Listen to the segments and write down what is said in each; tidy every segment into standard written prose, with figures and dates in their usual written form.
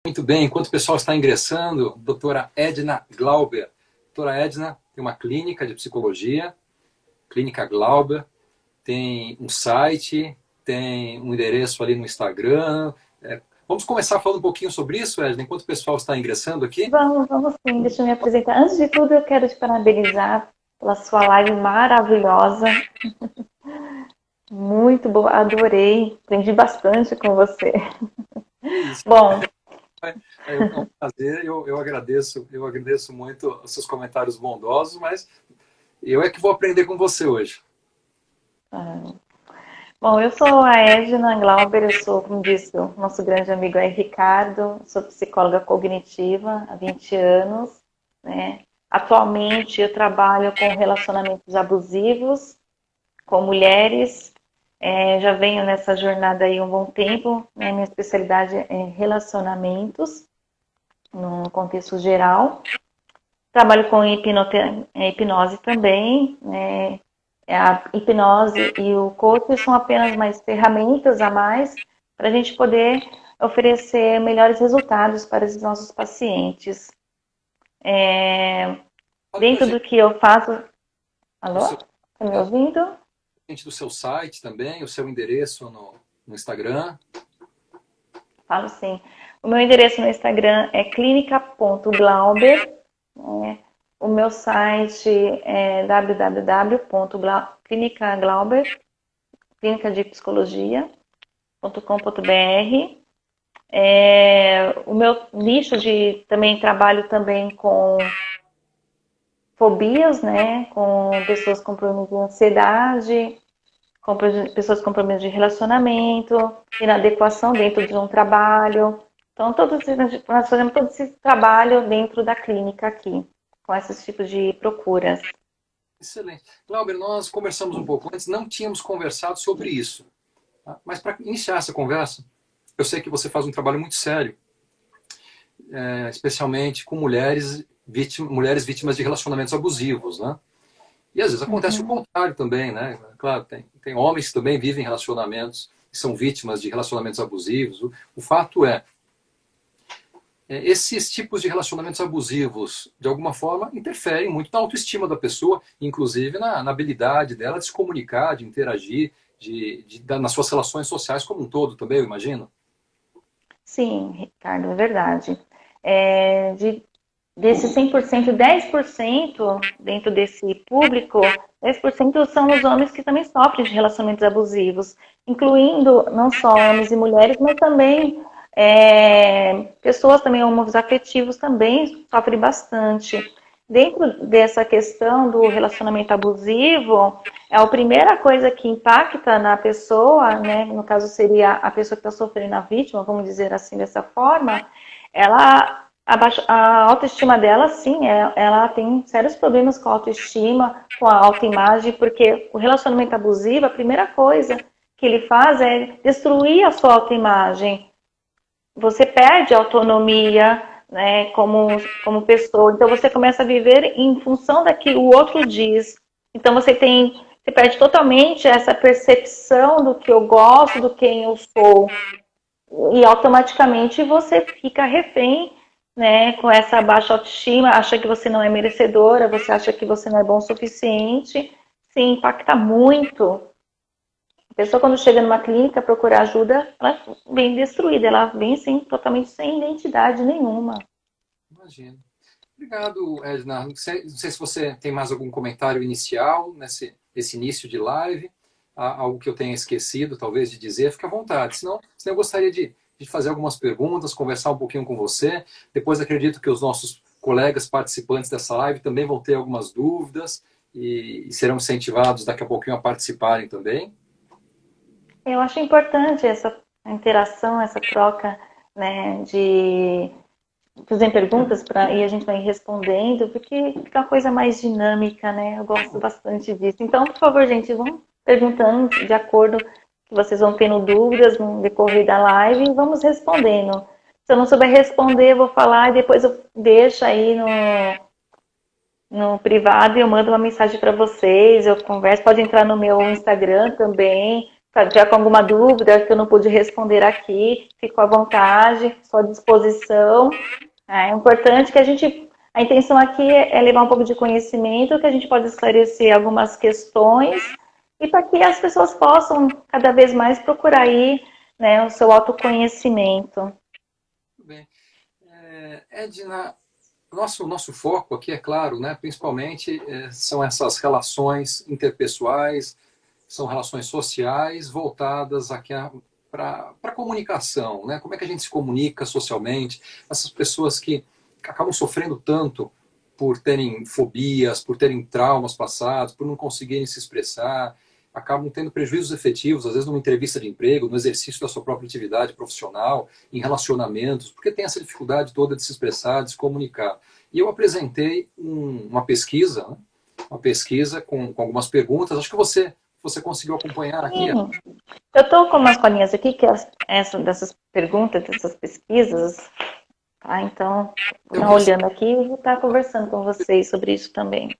Muito bem, enquanto o pessoal está ingressando, doutora Edna Glauber. Doutora Edna tem uma clínica de psicologia, Clínica Glauber, tem um site, tem um endereço ali no Instagram. Vamos começar falando um pouquinho sobre isso, Edna, enquanto o pessoal está ingressando aqui? Vamos sim, deixa eu me apresentar. Antes de tudo, eu quero te parabenizar pela sua live maravilhosa. Muito boa, adorei, aprendi bastante com você. Que isso, Bom, é um prazer, eu agradeço muito os seus comentários bondosos, mas eu é que vou aprender com você hoje. ah, bom, eu sou a Edna Glauber, eu sou, como disse, o nosso grande amigo aí, Ricardo, sou psicóloga cognitiva há 20 anos, né? Atualmente eu trabalho com relacionamentos abusivos, com mulheres. Já venho nessa jornada aí há um bom tempo, né? Minha especialidade é relacionamentos, no contexto geral. Trabalho com hipnose também, né? A hipnose e o coaching são apenas mais ferramentas a mais para a gente poder oferecer melhores resultados para os nossos pacientes. Fale pra Dentro gente do que eu faço... do Alô? seu, Está me é, ouvindo? gente do seu site também, o seu endereço no Instagram. Falo sim. O meu endereço no Instagram é clinica.glauber. Né? O meu site é www.clinicaglauber, clínica de psicologia.com.br. O meu nicho de também trabalho também com fobias, né? Com pessoas com problemas de ansiedade, com pessoas com problemas de relacionamento, inadequação dentro de um trabalho. Então, nós fazemos todo esse trabalho dentro da clínica aqui, com esses tipos de procuras. Excelente. Glauber, nós conversamos um pouco antes, não tínhamos conversado sobre isso. Tá? Mas para iniciar essa conversa, eu sei que você faz um trabalho muito sério, especialmente com mulheres vítimas de relacionamentos abusivos, né? E às vezes acontece o Uhum. contrário também, né? Claro, tem homens que também vivem relacionamentos, que são vítimas de relacionamentos abusivos. O fato esses tipos de relacionamentos abusivos, de alguma forma, interferem muito na autoestima da pessoa, inclusive na habilidade dela de se comunicar, de interagir, nas suas relações sociais como um todo também, eu imagino. Sim, Ricardo, é verdade. Desses 100%, 10% dentro desse público, 10% são os homens que também sofrem de relacionamentos abusivos, incluindo não só homens e mulheres, mas também pessoas também homoafetivos também sofrem bastante. Dentro dessa questão do relacionamento abusivo, é a primeira coisa que impacta na pessoa, né? No caso seria a pessoa que está sofrendo, a vítima, vamos dizer assim, dessa forma, ela a autoestima dela, sim, ela tem sérios problemas com a autoestima, com a autoimagem, porque o relacionamento abusivo, a primeira coisa que ele faz é destruir a sua autoimagem. Você perde a autonomia, né, como pessoa. Então você começa a viver em função da que o outro diz. Então você perde totalmente essa percepção do que eu gosto, do quem eu sou. E automaticamente você fica refém, né, com essa baixa autoestima, acha que você não é merecedora, você acha que você não é bom o suficiente. Sim, impacta muito. A pessoa, quando chega numa clínica procurar ajuda, ela vem destruída, ela vem assim, totalmente sem identidade nenhuma. Imagino. Obrigado, Edna. Não sei se você tem mais algum comentário inicial nesse início de live, algo que eu tenha esquecido, talvez, de dizer, fique à vontade. Senão eu gostaria de fazer algumas perguntas, conversar um pouquinho com você. Depois acredito que os nossos colegas participantes dessa live também vão ter algumas dúvidas e serão incentivados daqui a pouquinho a participarem também. Eu acho importante essa interação, essa troca, né, de fazer perguntas e a gente vai respondendo, porque fica uma coisa mais dinâmica, né? Eu gosto bastante disso. Então, por favor, gente, vão perguntando de acordo que vocês vão tendo dúvidas no decorrer da live e vamos respondendo. Se eu não souber responder, eu vou falar e depois eu deixo aí no privado e eu mando uma mensagem para vocês, eu converso, pode entrar no meu Instagram também, Se tiver com alguma dúvida que eu não pude responder aqui, fico à vontade, estou à disposição. É importante que a intenção aqui é levar um pouco de conhecimento, que a gente pode esclarecer algumas questões e para que as pessoas possam cada vez mais procurar aí, né, o seu autoconhecimento. Muito bem. Edna, nosso foco aqui, é claro, né, principalmente são essas relações interpessoais, são relações sociais voltadas aqui para a comunicação, né? Como é que a gente se comunica socialmente, essas pessoas que acabam sofrendo tanto por terem fobias, por terem traumas passados, por não conseguirem se expressar, acabam tendo prejuízos efetivos, às vezes numa entrevista de emprego, no exercício da sua própria atividade profissional, em relacionamentos, porque tem essa dificuldade toda de se expressar, de se comunicar. E eu apresentei uma pesquisa, né? Uma pesquisa com algumas perguntas, acho que você conseguiu acompanhar aqui? Sim. Eu estou com umas colinhas aqui, que dessas perguntas, dessas pesquisas, tá? Então, vou estar olhando aqui e vou estar conversando com vocês sobre isso também.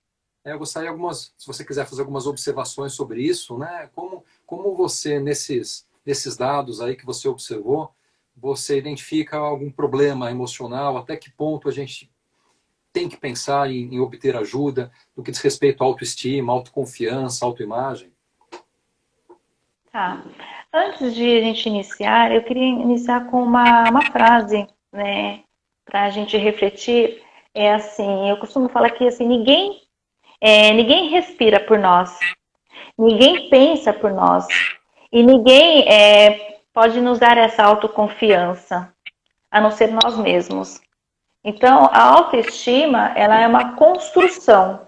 Eu gostaria se você quiser fazer algumas observações sobre isso, né? Como você, nesses dados aí que você observou, você identifica algum problema emocional, até que ponto a gente tem que pensar em obter ajuda no que diz respeito à autoestima, autoconfiança, autoimagem? Tá. Antes de a gente iniciar, eu queria iniciar com uma frase, né, para a gente refletir. É assim, eu costumo falar que assim, ninguém respira por nós, ninguém pensa por nós e ninguém pode nos dar essa autoconfiança, a não ser nós mesmos. Então, a autoestima, ela é uma construção.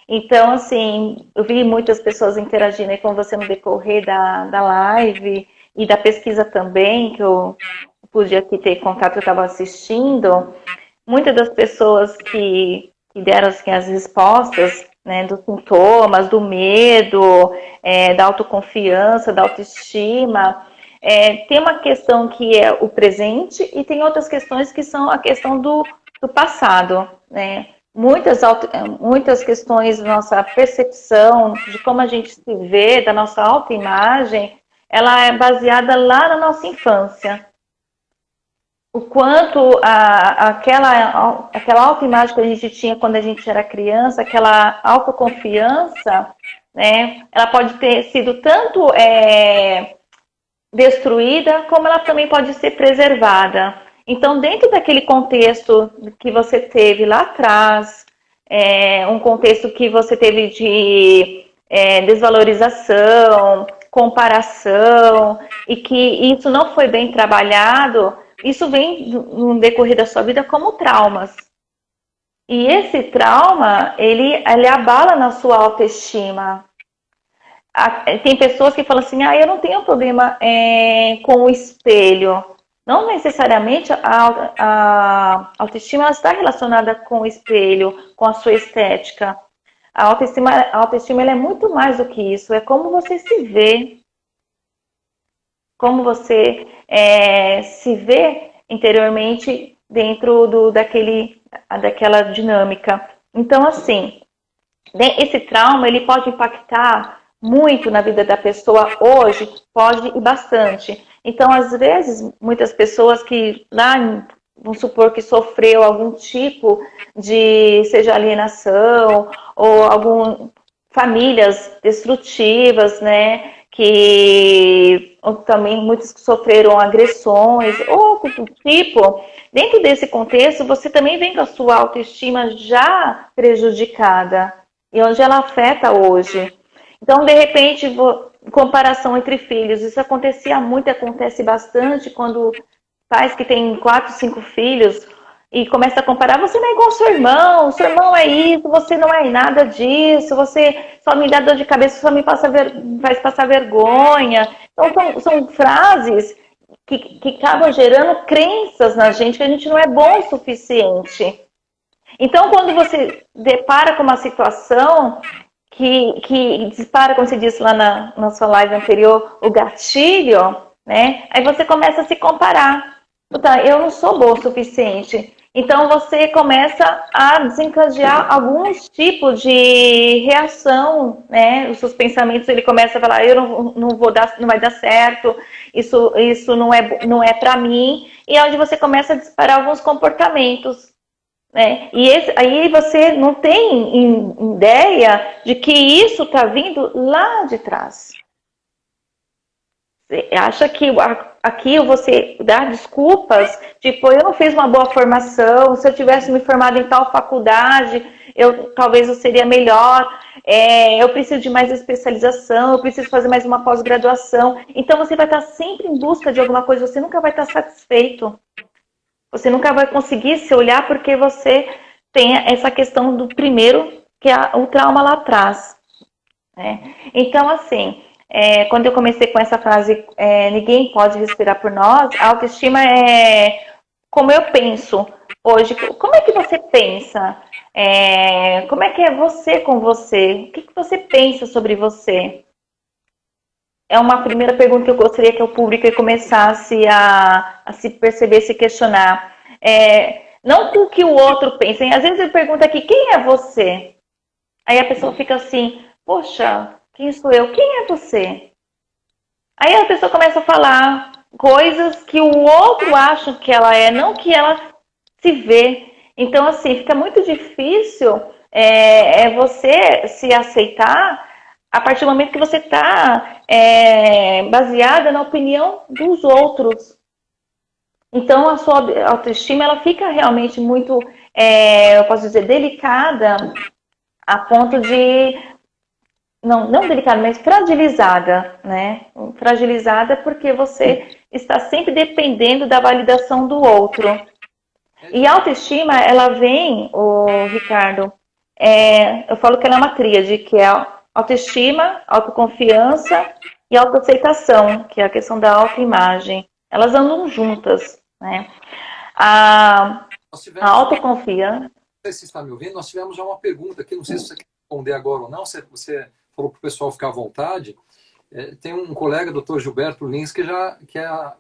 Então, assim, eu vi muitas pessoas interagindo aí com você no decorrer da live e da pesquisa também, que eu pude aqui ter contato, eu estava assistindo. Muitas das pessoas que deram assim, as respostas, né, dos sintomas, do medo, da autoconfiança, da autoestima, tem uma questão que é o presente e tem outras questões que são a questão do passado, né? Muitas questões da nossa percepção, de como a gente se vê, da nossa autoimagem, ela é baseada lá na nossa infância. O quanto aquela autoimagem que a gente tinha quando a gente era criança, aquela autoconfiança, né, ela pode ter sido tanto destruída, como ela também pode ser preservada. Então, dentro daquele contexto que você teve lá atrás, um contexto que você teve de desvalorização, comparação, e que isso não foi bem trabalhado, isso vem no decorrer da sua vida como traumas. E esse trauma, ele abala na sua autoestima. Tem pessoas que falam assim, eu não tenho problema com o espelho. Não necessariamente a autoestima ela está relacionada com o espelho, com a sua estética. A autoestima ela é muito mais do que isso. É como você se vê. Como você se vê interiormente dentro daquela dinâmica. Então, assim, esse trauma ele pode impactar muito na vida da pessoa hoje, pode e bastante. Então, às vezes, muitas pessoas que lá, vamos supor que sofreu algum tipo de, seja alienação, ou famílias destrutivas, né, ou também muitos que sofreram agressões, ou outro tipo, dentro desse contexto, você também vem com a sua autoestima já prejudicada, e onde ela afeta hoje. Então, de repente, comparação entre filhos, isso acontecia muito, acontece bastante quando pais que têm 4, 5 filhos e começa a comparar, você não é igual ao seu irmão é isso, você não é nada disso, você só me dá dor de cabeça, só me faz passar vergonha. Então, são frases que acabam gerando crenças na gente que a gente não é bom o suficiente. Então, quando você depara com uma situação que dispara, como você disse lá na sua live anterior, o gatilho, né? Aí você começa a se comparar. Tá, eu não sou boa o suficiente. Então você começa a desencadear alguns tipos de reação, né? Os seus pensamentos, ele começa a falar, eu não vou dar, não vai dar certo, isso não é para mim, e é onde você começa a disparar alguns comportamentos, né? E aí você não tem ideia de que isso está vindo lá de trás. Você acha que aqui você dá desculpas, tipo, eu não fiz uma boa formação, se eu tivesse me formado em tal faculdade, talvez eu seria melhor, eu preciso de mais especialização, eu preciso fazer mais uma pós-graduação. Então você vai estar sempre em busca de alguma coisa, você nunca vai estar satisfeito. Você nunca vai conseguir se olhar porque você tem essa questão do primeiro, que é o trauma lá atrás, né? Então, assim, quando eu comecei com essa frase, ninguém pode respirar por nós, a autoestima é como eu penso hoje. Como é que você pensa? Como é que é você com você? O que você pensa sobre você? É uma primeira pergunta que eu gostaria que o público começasse a se perceber, se questionar. Não o que o outro pensa. Às vezes ele pergunta aqui, quem é você? Aí a pessoa fica assim, poxa, quem sou eu? Quem é você? Aí a pessoa começa a falar coisas que o outro acha que ela é, não que ela se vê. Então, assim, fica muito difícil você se aceitar a partir do momento que você está baseada na opinião dos outros. Então, a sua autoestima, ela fica realmente muito, eu posso dizer, delicada, a ponto de, não delicada, mas fragilizada, né? Fragilizada porque você está sempre dependendo da validação do outro. E a autoestima, ela vem, Ricardo, eu falo que ela é uma tríade, que é autoestima, autoconfiança e autoaceitação, que é a questão da autoimagem. Elas andam juntas, né? A autoconfiança... Não sei se você está me ouvindo, nós tivemos já uma pergunta aqui, não sei se você quer responder agora ou não, você falou para o pessoal ficar à vontade. Tem um colega, Dr. Gilberto Lins, que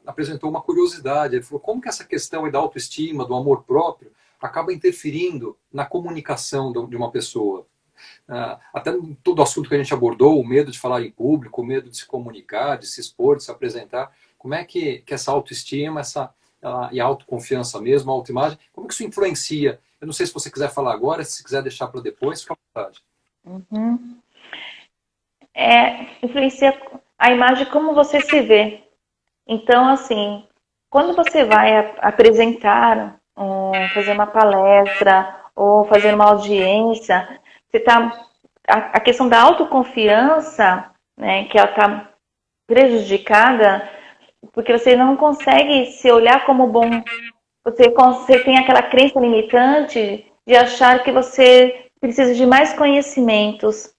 apresentou uma curiosidade. Ele falou, como que essa questão da autoestima, do amor próprio, acaba interferindo na comunicação de uma pessoa? Até todo o assunto que a gente abordou, o medo de falar em público, o medo de se comunicar, de se expor, de se apresentar. Como é que essa autoestima e a autoconfiança mesmo, a autoimagem, como que isso influencia? Eu não sei se você quiser falar agora, se quiser deixar para depois, fica à vontade. Uhum. Influencia a imagem como você se vê. Então, assim, quando você vai apresentar, fazer uma palestra ou fazer uma audiência, a questão da autoconfiança, né, que ela está prejudicada, porque você não consegue se olhar como bom. Você tem aquela crença limitante de achar que você precisa de mais conhecimentos.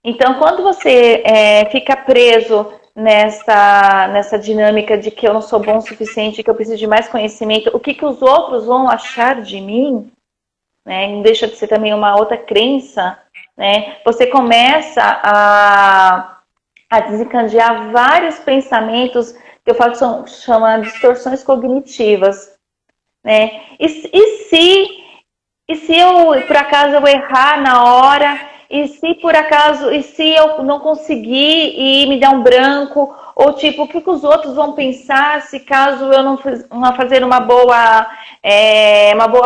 Então, quando você fica preso nessa dinâmica de que eu não sou bom o suficiente, que eu preciso de mais conhecimento, o que os outros vão achar de mim, né? Não deixa de ser também uma outra crença, né? Você começa a desencadear vários pensamentos que eu falo que chama distorções cognitivas, né? E se eu, por acaso, eu errar na hora, e se eu não conseguir e me der um branco, ou tipo, o que os outros vão pensar se caso eu não fazer uma boa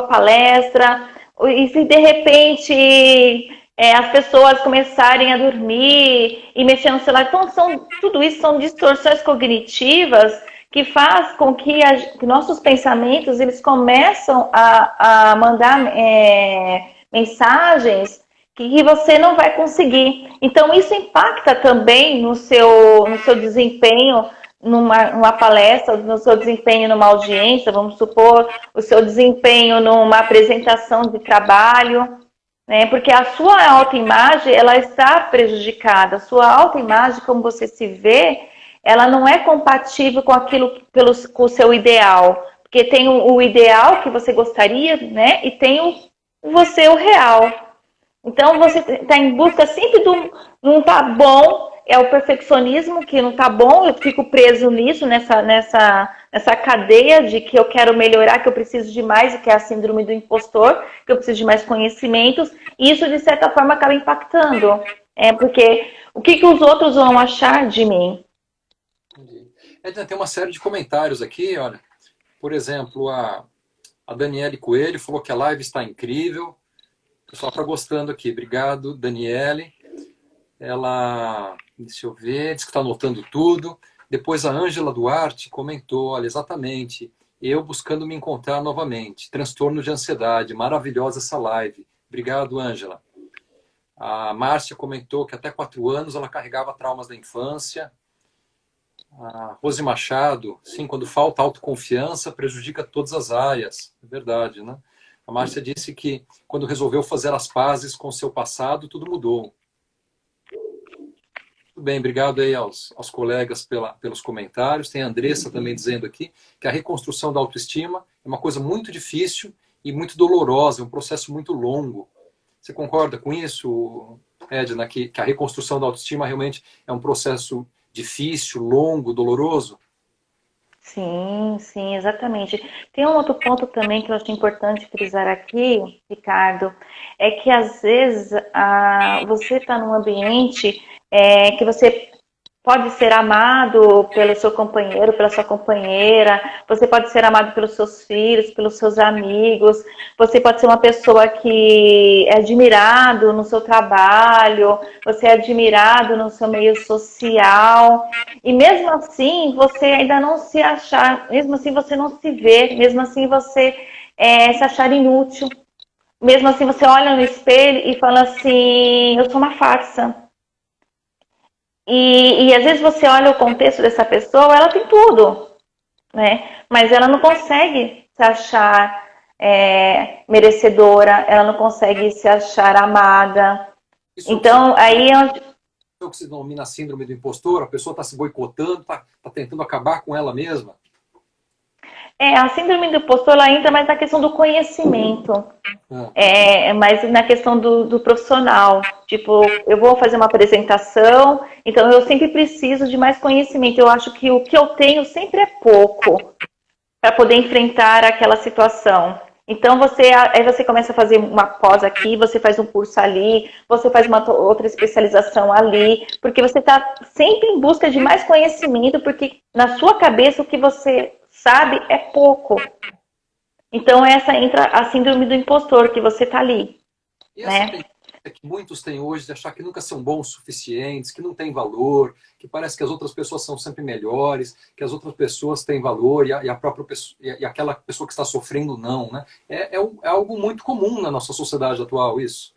palestra, e se de repente as pessoas começarem a dormir e mexer no celular. Então, tudo isso são distorções cognitivas que faz com que nossos pensamentos eles começam a mandar mensagens que você não vai conseguir. Então, isso impacta também no seu desempenho numa palestra, no seu desempenho numa audiência, vamos supor, o seu desempenho numa apresentação de trabalho, né? Porque a sua autoimagem, ela está prejudicada. A sua autoimagem, como você se vê, ela não é compatível com aquilo, com o seu ideal. Porque tem o ideal que você gostaria, né? E tem o real. Então, você está em busca sempre não está bom, é o perfeccionismo que não está bom, eu fico preso nisso, nessa nessa cadeia de que eu quero melhorar, que eu preciso de mais, que é a síndrome do impostor, que eu preciso de mais conhecimentos, e isso, de certa forma, acaba impactando. Porque o que os outros vão achar de mim? Entendi. Tem uma série de comentários aqui, olha. Por exemplo, a Daniele Coelho falou que a live está incrível. O pessoal está gostando aqui. Obrigado, Daniele. Ela, deixa eu ver, disse que está anotando tudo. Depois a Ângela Duarte comentou, olha, exatamente, eu buscando me encontrar novamente. Transtorno de ansiedade, maravilhosa essa live. Obrigado, Ângela. A Márcia comentou que até 4 anos ela carregava traumas da infância. A Rose Machado, sim, quando falta autoconfiança, prejudica todas as áreas. É verdade, né? A Márcia disse que quando resolveu fazer as pazes com seu passado, tudo mudou. Muito bem, obrigado aí aos colegas pelos comentários. Tem a Andressa também dizendo aqui que a reconstrução da autoestima é uma coisa muito difícil e muito dolorosa, é um processo muito longo. Você concorda com isso, Edna, que a reconstrução da autoestima realmente é um processo difícil, longo, doloroso? Sim, sim, exatamente. Tem um outro ponto também que eu acho importante frisar aqui, Ricardo, é que às vezes você está num ambiente que você pode ser amado pelo seu companheiro, pela sua companheira, você pode ser amado pelos seus filhos, pelos seus amigos, você pode ser uma pessoa que é admirado no seu trabalho, você é admirado no seu meio social, e mesmo assim você ainda não se achar, mesmo assim você não se vê, mesmo assim você se achar inútil, mesmo assim você olha no espelho e fala assim, eu sou uma farsa. E às vezes você olha o contexto dessa pessoa, ela tem tudo, né? Mas ela não consegue se achar merecedora, ela não consegue se achar amada. Isso Então, aí é onde... é o que se denomina a síndrome do impostor, a pessoa está se boicotando, está tentando acabar com ela mesma. a síndrome do impostor ela entra mais na questão do conhecimento. Mas na questão do profissional. Tipo, eu vou fazer uma apresentação, então eu sempre preciso de mais conhecimento. Eu acho que o que eu tenho sempre é pouco para poder enfrentar aquela situação. Então aí você começa a fazer uma pós aqui, você faz um curso ali, você faz uma outra especialização ali, porque você está sempre em busca de mais conhecimento, porque na sua cabeça o que você sabe é pouco. Então essa entra a síndrome do impostor, que você está ali. E essa tendência que muitos têm hoje de achar que nunca são bons o suficientes, que não tem valor, que parece que as outras pessoas são sempre melhores, que as outras pessoas têm valor e a própria pessoa, e aquela pessoa que está sofrendo não, né? É algo muito comum na nossa sociedade atual, isso.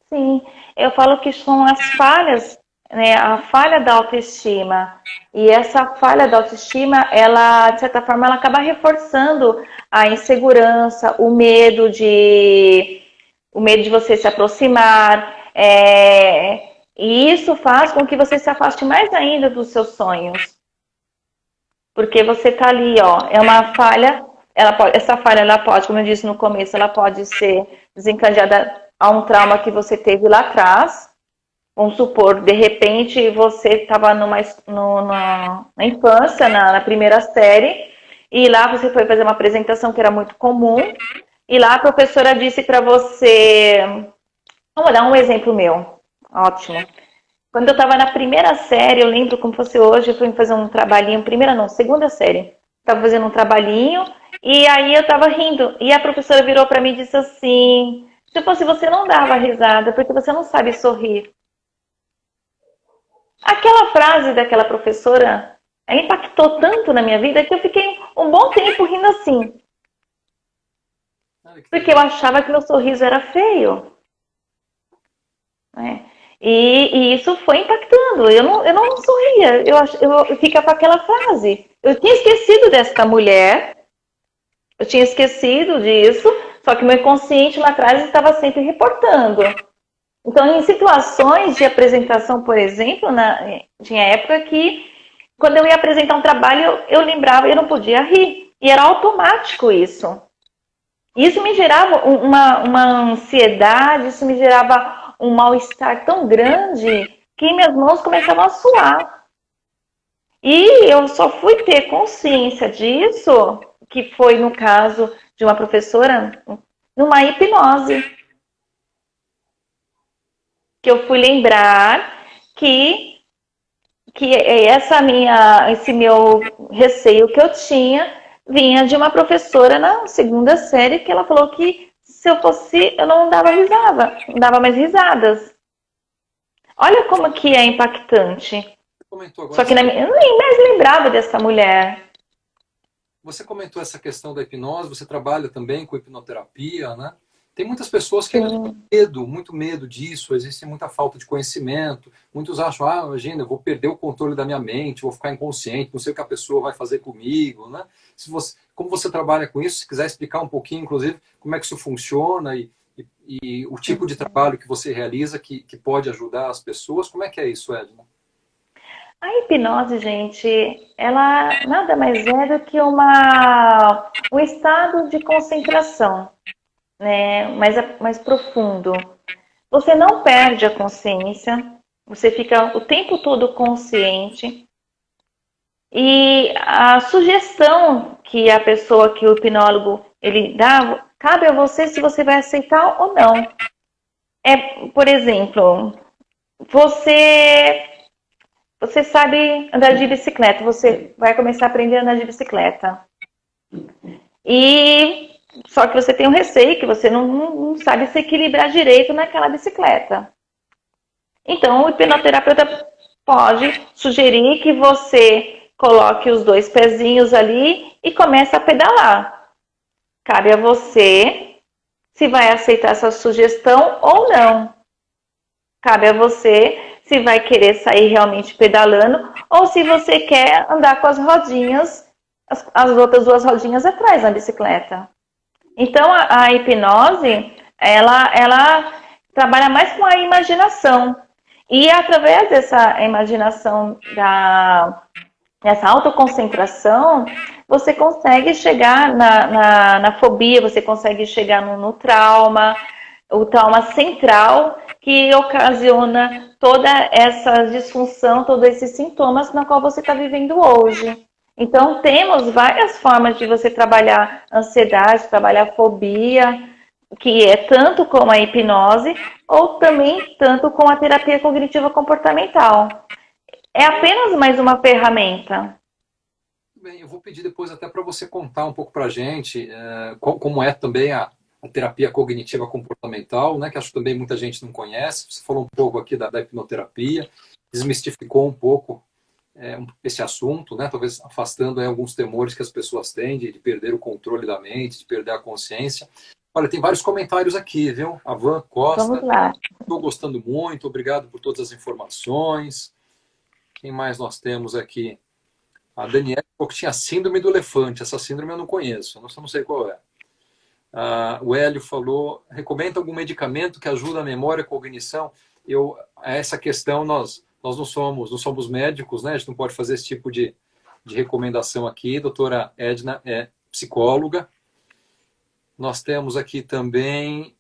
Sim, eu falo que são as falhas, né, a falha da autoestima. E essa falha da autoestima, ela, de certa forma, ela acaba reforçando a insegurança, o medo de você se aproximar. E isso faz com que você se afaste mais ainda dos seus sonhos. Porque você está ali, ó, é uma falha, essa falha, ela pode, como eu disse no começo, ela pode ser desencadeada a um trauma que você teve lá atrás. Vamos supor, de repente você estava na infância, na primeira série, e lá você foi fazer uma apresentação que era muito comum, e lá a professora disse para você... Vamos dar um exemplo meu. Ótimo. Quando eu estava na primeira série, eu lembro como fosse hoje, eu fui fazer um trabalhinho, primeira não, segunda série. Estava fazendo um trabalhinho, e aí eu estava rindo, e a professora virou para mim e disse assim... Tipo, se você não dava risada, porque você não sabe sorrir. Aquela frase daquela professora impactou tanto na minha vida que eu fiquei um bom tempo rindo assim. Porque eu achava que meu sorriso era feio. Né? E isso foi impactando. Eu não sorria. Eu ficava com aquela frase. Eu tinha esquecido dessa mulher. Eu tinha esquecido disso. Só que meu inconsciente lá atrás estava sempre reportando. Então, em situações de apresentação, por exemplo, tinha época que, quando eu ia apresentar um trabalho, eu lembrava e eu não podia rir. E era automático isso. Isso me gerava uma ansiedade, isso me gerava um mal-estar tão grande que minhas mãos começavam a suar. E eu só fui ter consciência disso, que foi no caso de uma professora, numa hipnose, que eu fui lembrar que esse meu receio que eu tinha vinha de uma professora na segunda série, que ela falou que se eu fosse, eu não dava risada, não dava mais risadas. Olha como que é impactante. Você comentou agora, Só que eu nem mais lembrava dessa mulher. você comentou essa questão da hipnose, você trabalha também com hipnoterapia, né? Tem muitas pessoas que ainda têm Sim. medo, muito medo disso, existe muita falta de conhecimento. Muitos acham, imagina, eu vou perder o controle da minha mente, vou ficar inconsciente, não sei o que a pessoa vai fazer comigo, né? Como você trabalha com isso, se quiser explicar um pouquinho, inclusive, como é que isso funciona e o tipo de trabalho que você realiza que pode ajudar as pessoas, como é que é isso, Edna? A hipnose, gente, ela nada mais é do que um estado de concentração, né, mais profundo. Você não perde a consciência, você fica o tempo todo consciente. E a sugestão que a pessoa, que o hipnólogo, ele dá, cabe a você se você vai aceitar ou não. Por exemplo, você você sabe andar de bicicleta, você vai começar a aprender a andar de bicicleta. E só que você tem um receio que você não sabe se equilibrar direito naquela bicicleta. Então, o hipnoterapeuta pode sugerir que você coloque os dois pezinhos ali e comece a pedalar. Cabe a você se vai aceitar essa sugestão ou não. Cabe a você se vai querer sair realmente pedalando ou se você quer andar com as rodinhas, as outras duas rodinhas atrás na bicicleta. Então, a hipnose, ela trabalha mais com a imaginação. E através dessa imaginação, dessa autoconcentração, você consegue chegar na fobia, você consegue chegar no trauma, o trauma central que ocasiona toda essa disfunção, todos esses sintomas na qual você está vivendo hoje. Então, temos várias formas de você trabalhar ansiedade, trabalhar fobia, que é tanto com a hipnose ou também tanto com a terapia cognitiva comportamental. É apenas mais uma ferramenta. Bem, eu vou pedir depois até para você contar um pouco para a gente como é também a terapia cognitiva comportamental, né, que acho que também muita gente não conhece. Você falou um pouco aqui da hipnoterapia, desmistificou um pouco esse assunto, né, talvez afastando alguns temores que as pessoas têm de perder o controle da mente, de perder a consciência. Olha, tem vários comentários aqui, viu? A Van Vamos Costa, lá. estou gostando muito, obrigado por todas as informações. Quem mais nós temos aqui? A Daniela falou que tinha síndrome do elefante. Essa síndrome eu não conheço, eu não sei qual é. O Hélio falou, recomenda algum medicamento que ajuda a memória e a cognição? Essa questão, nós não somos médicos, né? A gente não pode fazer esse tipo de recomendação aqui. Doutora Edna é psicóloga. Nós temos aqui também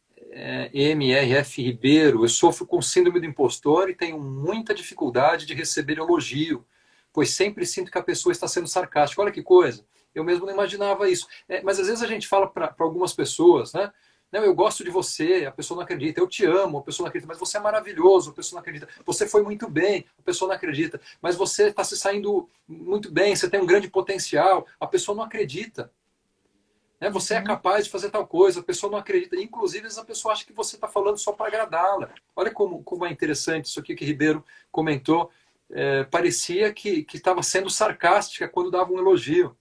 MRF Ribeiro. Eu sofro com síndrome do impostor e tenho muita dificuldade de receber elogio, pois sempre sinto que a pessoa está sendo sarcástica. Olha que coisa. Eu mesmo não imaginava isso. Mas às vezes a gente fala para algumas pessoas, né? Não, eu gosto de você, a pessoa não acredita. Eu te amo, a pessoa não acredita. Mas você é maravilhoso, a pessoa não acredita. Você foi muito bem, a pessoa não acredita. Mas você está se saindo muito bem, você tem um grande potencial, a pessoa não acredita. Você é capaz de fazer tal coisa, a pessoa não acredita. Inclusive, a pessoa acha que você está falando só para agradá-la. Olha como é interessante isso aqui que Ribeiro comentou. Parecia que estava sendo sarcástica quando dava um elogio.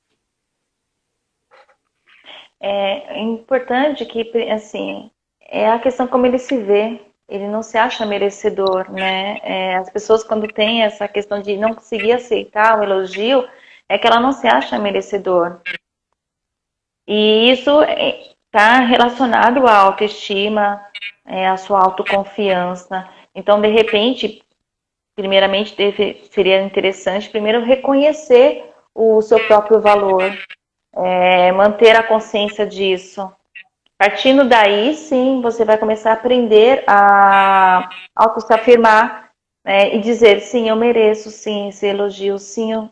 É importante que, assim, é a questão como ele se vê. Ele não se acha merecedor, né? As pessoas, quando têm essa questão de não conseguir aceitar o elogio, é que ela não se acha merecedor. E isso está relacionado à autoestima, à sua autoconfiança. Então, de repente, primeiramente, seria interessante primeiro reconhecer o seu próprio valor, manter a consciência disso. Partindo daí, sim, você vai começar a aprender a auto-se afirmar e dizer, sim, eu mereço, sim, esse elogio, sim,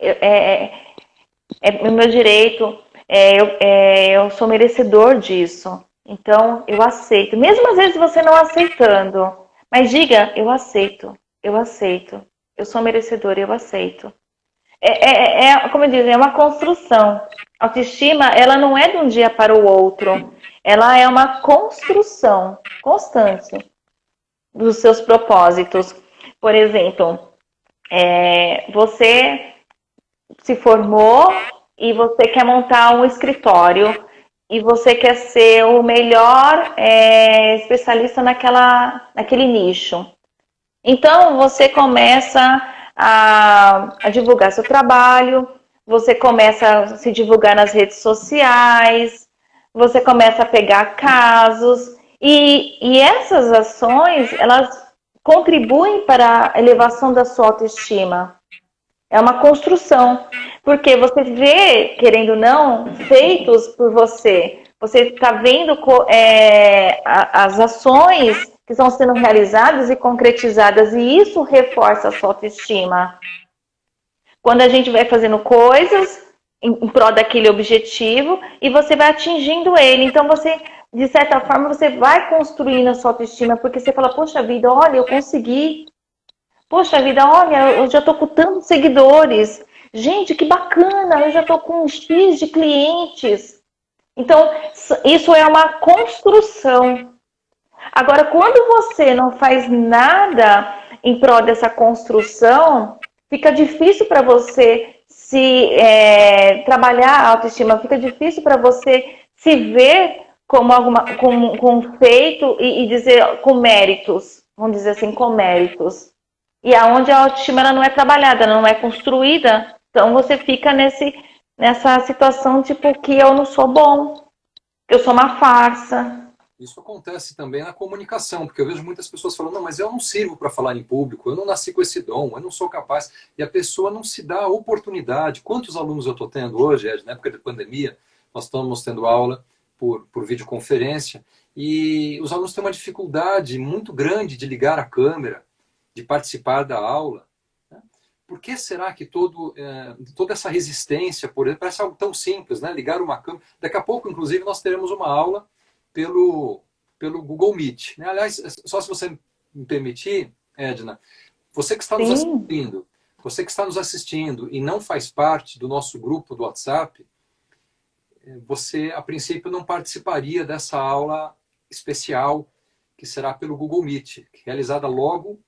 É o meu direito, eu sou merecedor disso. Então, eu aceito. Mesmo às vezes você não aceitando, mas diga, eu aceito, eu aceito. Eu sou merecedor, eu aceito. Como eu disse, é uma construção. Autoestima, ela não é de um dia para o outro. Ela é uma construção constante dos seus propósitos. Por exemplo, você se formou e você quer montar um escritório e você quer ser o melhor especialista naquele nicho. Então, você começa a divulgar seu trabalho, você começa a se divulgar nas redes sociais, você começa a pegar casos, e essas ações, elas contribuem para a elevação da sua autoestima. É uma construção, porque você vê, querendo ou não, feitos por você. Você está vendo as ações que estão sendo realizadas e concretizadas, e isso reforça a sua autoestima. Quando a gente vai fazendo coisas em prol daquele objetivo e você vai atingindo ele, então você, de certa forma, você vai construindo a sua autoestima, porque você fala, poxa vida, olha, eu consegui. Poxa vida, olha, eu já estou com tantos seguidores. Gente, que bacana, eu já estou com um X de clientes. Então, isso é uma construção. Agora, quando você não faz nada em prol dessa construção, fica difícil para você trabalhar a autoestima, fica difícil para você se ver como com feito e dizer com méritos, vamos dizer assim, com méritos. E aonde a autoestima ela não é trabalhada, ela não é construída, então você fica nessa situação tipo que eu não sou bom, que eu sou uma farsa. Isso acontece também na comunicação, porque eu vejo muitas pessoas falando, não, mas eu não sirvo para falar em público, eu não nasci com esse dom, eu não sou capaz. E a pessoa não se dá a oportunidade. Quantos alunos eu estou tendo hoje, Ed, na época da pandemia, nós estamos tendo aula por videoconferência, e os alunos têm uma dificuldade muito grande de ligar a câmera, de participar da aula. Né? Por que será que toda essa resistência, por exemplo, parece algo tão simples, né? Ligar uma câmera. Daqui a pouco, inclusive, nós teremos uma aula pelo Google Meet. Né? Aliás, só se você me permitir, Edna, você que está nos assistindo, você que está nos assistindo e não faz parte do nosso grupo do WhatsApp, você, a princípio, não participaria dessa aula especial que será pelo Google Meet, realizada logo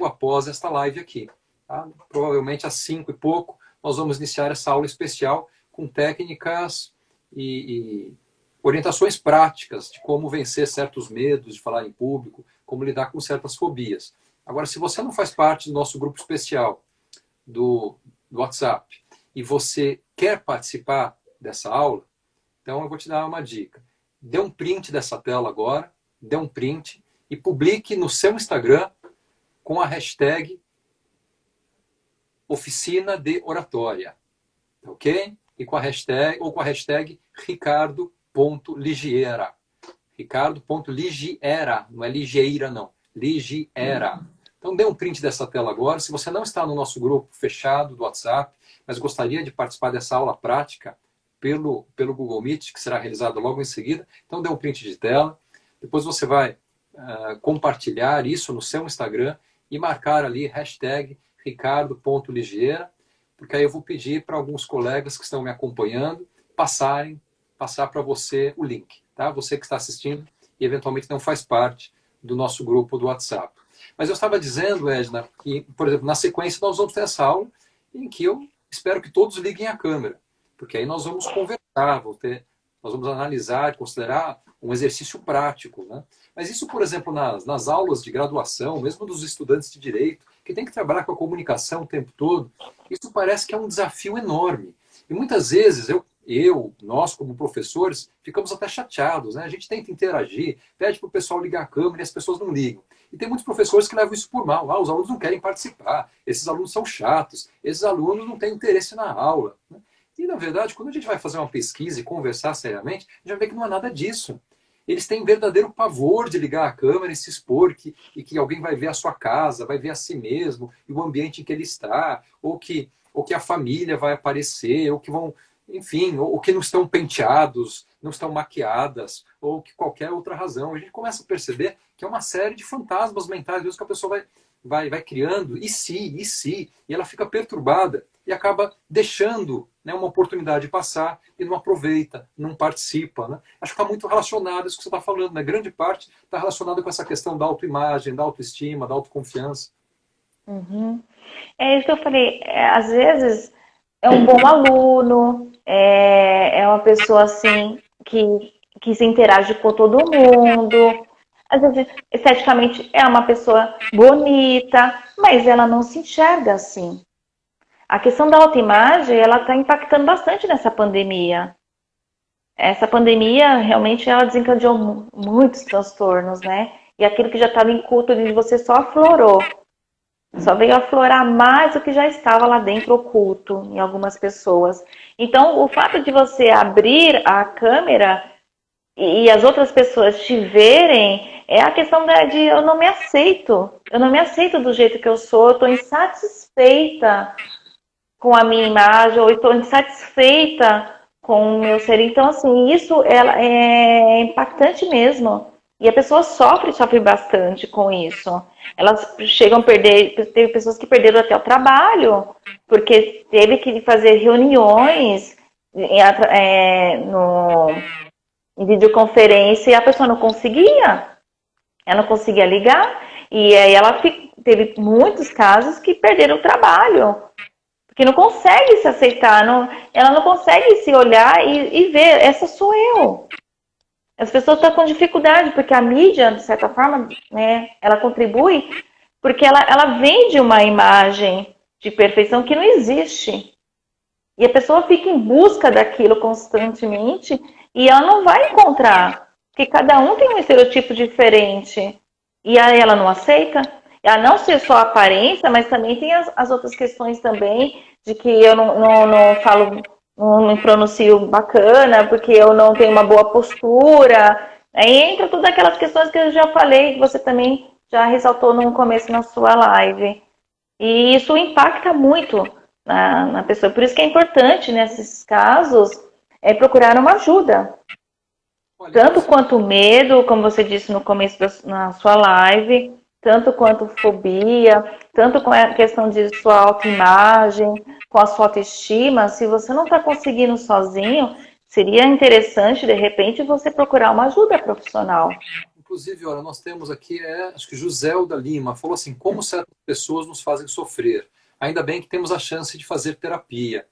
após esta live aqui. Tá? Provavelmente às 5 e pouco, nós vamos iniciar essa aula especial com técnicas e orientações práticas de como vencer certos medos de falar em público, como lidar com certas fobias. Agora, se você não faz parte do nosso grupo especial do WhatsApp e você quer participar dessa aula, então eu vou te dar uma dica. Dê um print dessa tela agora, dê um print e publique no seu Instagram com a hashtag Oficina de Oratória. Ok? E com a hashtag Ricardo.Ligiera. Ricardo.Ligiera. Não é Ligeira, não. Ligiera. Então dê um print dessa tela agora. Se você não está no nosso grupo fechado do WhatsApp, mas gostaria de participar dessa aula prática pelo Google Meet, que será realizada logo em seguida, então dê um print de tela. Depois você vai compartilhar isso no seu Instagram e marcar ali hashtag Ricardo.Ligiera, porque aí eu vou pedir para alguns colegas que estão me acompanhando passar para você o link, tá? Você que está assistindo e eventualmente não faz parte do nosso grupo do WhatsApp. Mas eu estava dizendo, Edna, que, por exemplo, na sequência nós vamos ter essa aula em que eu espero que todos liguem a câmera, porque aí nós vamos conversar, nós vamos analisar, considerar um exercício prático, né? Mas isso, por exemplo, nas aulas de graduação, mesmo dos estudantes de direito, que tem que trabalhar com a comunicação o tempo todo, isso parece que é um desafio enorme. E muitas vezes nós como professores, ficamos até chateados, né? A gente tenta interagir, pede para o pessoal ligar a câmera e as pessoas não ligam. E tem muitos professores que levam isso por mal. Os alunos não querem participar, esses alunos são chatos, esses alunos não têm interesse na aula. Né? E, na verdade, quando a gente vai fazer uma pesquisa e conversar seriamente, a gente vai ver que não é nada disso. Eles têm verdadeiro pavor de ligar a câmera e se expor, e que alguém vai ver a sua casa, vai ver a si mesmo, e o ambiente em que ele está, ou que ou que a família vai aparecer, ou que vão, enfim, ou que não estão penteados, não estão maquiadas, ou que qualquer outra razão. A gente começa a perceber que é uma série de fantasmas mentais mesmo que a pessoa vai criando, e se, e ela fica perturbada e acaba deixando, né, uma oportunidade passar e não aproveita, não participa. Né? Acho que está muito relacionado a isso que você está falando, né? Grande parte está relacionada com essa questão da autoimagem, da autoestima, da autoconfiança. Uhum. É isso que eu falei. Às vezes é um bom aluno, é uma pessoa assim que se interage com todo mundo. Às vezes, esteticamente, é uma pessoa bonita, mas ela não se enxerga assim. A questão da autoimagem, ela está impactando bastante nessa pandemia. Essa pandemia, realmente, ela desencadeou muitos transtornos, né? E aquilo que já estava em culto de você só aflorou. Só veio aflorar mais do que já estava lá dentro oculto em algumas pessoas. Então, o fato de você abrir a câmera e as outras pessoas te verem é a questão de eu não me aceito. Eu não me aceito do jeito que eu sou, eu estou insatisfeita com a minha imagem, ou estou insatisfeita com o meu ser. Então, assim, isso é impactante mesmo. E a pessoa sofre bastante com isso. Elas chegam a perder, teve pessoas que perderam até o trabalho, porque teve que fazer reuniões em videoconferência e a pessoa não conseguia. Ela não conseguia ligar. E aí ela teve muitos casos que perderam o trabalho. Porque não consegue se aceitar, ela não consegue se olhar e ver, essa sou eu. As pessoas estão com dificuldade, porque a mídia, de certa forma, né, ela contribui, porque ela vende uma imagem de perfeição que não existe. E a pessoa fica em busca daquilo constantemente e ela não vai encontrar, porque cada um tem um estereotipo diferente. E aí ela não aceita. A não ser só a aparência, mas também tem as outras questões também, de que eu não falo, não me pronuncio bacana, porque eu não tenho uma boa postura. Aí entra todas aquelas questões que eu já falei, que você também já ressaltou no começo na sua live. E isso impacta muito na pessoa. Por isso que é importante, nesses casos, procurar uma ajuda. Olha, Tanto quanto medo, como você disse no começo na sua live, tanto quanto fobia, tanto com a questão de sua autoimagem, com a sua autoestima. Se você não está conseguindo sozinho, seria interessante, de repente, você procurar uma ajuda profissional. inclusive, olha, nós temos aqui, acho que Joselda Lima falou assim, como certas pessoas nos fazem sofrer. Ainda bem que temos a chance de fazer terapia.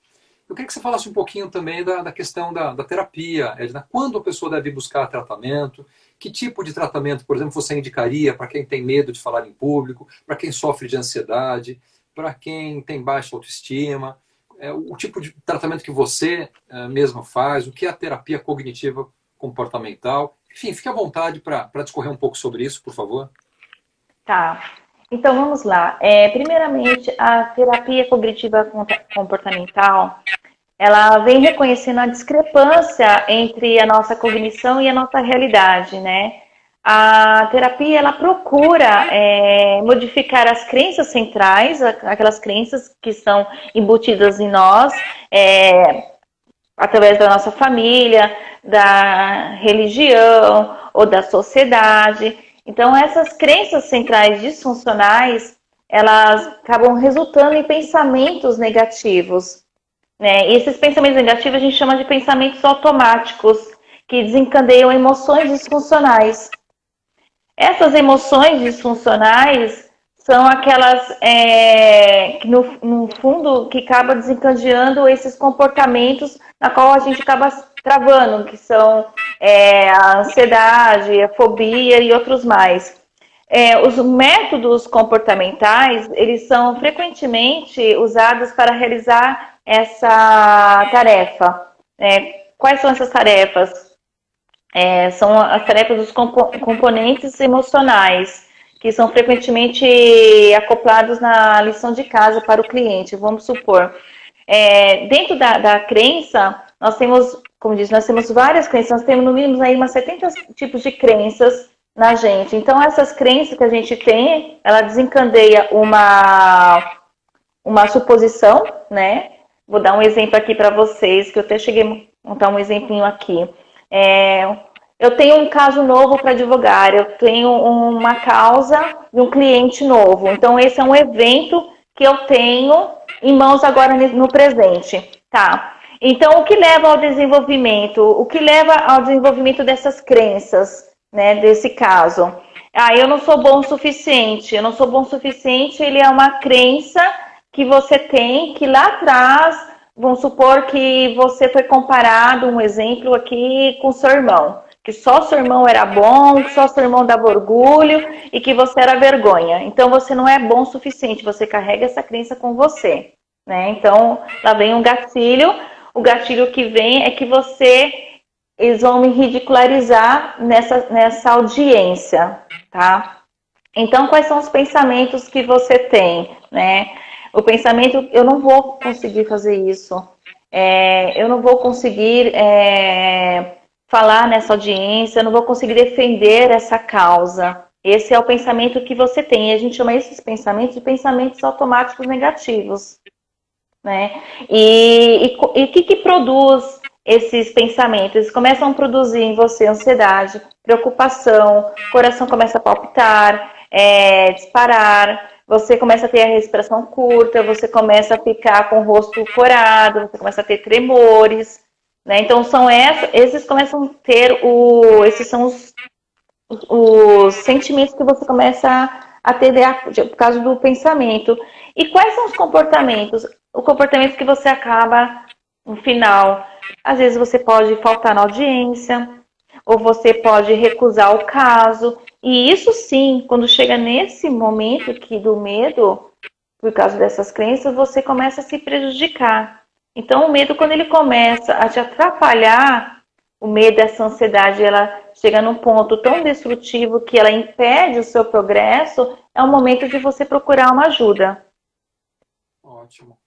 Eu queria que você falasse um pouquinho também da questão da terapia, Edna. Quando a pessoa deve buscar tratamento? Que tipo de tratamento, por exemplo, você indicaria para quem tem medo de falar em público, para quem sofre de ansiedade, para quem tem baixa autoestima? O tipo de tratamento que você mesma faz, o que é a terapia cognitiva comportamental? Enfim, fique à vontade para discorrer um pouco sobre isso, por favor. Tá. Então, vamos lá. Primeiramente, a terapia cognitiva comportamental, ela vem reconhecendo a discrepância entre a nossa cognição e a nossa realidade, né? A terapia, ela procura modificar as crenças centrais, aquelas crenças que são embutidas em nós, através da nossa família, da religião ou da sociedade. Então, essas crenças centrais disfuncionais, elas acabam resultando em pensamentos negativos, né? E esses pensamentos negativos a gente chama de pensamentos automáticos, que desencadeiam emoções disfuncionais. Essas emoções disfuncionais são aquelas que, no fundo, que acaba desencadeando esses comportamentos na qual a gente acaba travando, que são a ansiedade, a fobia e outros mais. Os métodos comportamentais, eles são frequentemente usados para realizar essa tarefa. Quais são essas tarefas? São as tarefas dos componentes emocionais, que são frequentemente acoplados na lição de casa para o cliente. Vamos supor, dentro da crença, nós temos, como diz, nós temos várias crenças, nós temos no mínimo aí umas 70 tipos de crenças na gente. Então, essas crenças que a gente tem, ela desencadeia uma suposição, né? Vou dar um exemplo aqui para vocês, que eu até cheguei a montar um exemplinho aqui. Eu tenho um caso novo para advogar, eu tenho uma causa de um cliente novo. Então, esse é um evento que eu tenho em mãos agora no presente. Tá. Então, o que leva ao desenvolvimento? O que leva ao desenvolvimento dessas crenças, né, desse caso? Eu não sou bom o suficiente. Eu não sou bom o suficiente, ele é uma crença que você tem, que lá atrás, vamos supor que você foi comparado, um exemplo aqui, com seu irmão. Que só seu irmão era bom, que só seu irmão dava orgulho e que você era vergonha. Então, você não é bom o suficiente, você carrega essa crença com você, né? Então, lá vem um gatilho. O gatilho que vem é que eles vão me ridicularizar nessa audiência, tá? Então, quais são os pensamentos que você tem, né? O pensamento, eu não vou conseguir fazer isso. Eu não vou conseguir falar nessa audiência, eu não vou conseguir defender essa causa. Esse é o pensamento que você tem. E a gente chama esses pensamentos de pensamentos automáticos negativos, né? E o que produz esses pensamentos? Eles começam a produzir em você ansiedade, preocupação, o coração começa a palpitar, disparar, você começa a ter a respiração curta, você começa a ficar com o rosto corado, você começa a ter tremores, né? Então, esses começam a ter esses são os sentimentos que você começa a ter por causa do pensamento. E quais são os comportamentos? O comportamento que você acaba no final. Às vezes você pode faltar na audiência, ou você pode recusar o caso. E isso sim, quando chega nesse momento aqui do medo, por causa dessas crenças, você começa a se prejudicar. Então, o medo, quando ele começa a te atrapalhar, o medo, essa ansiedade, ela chega num ponto tão destrutivo que ela impede o seu progresso, é o momento de você procurar uma ajuda. Ótimo.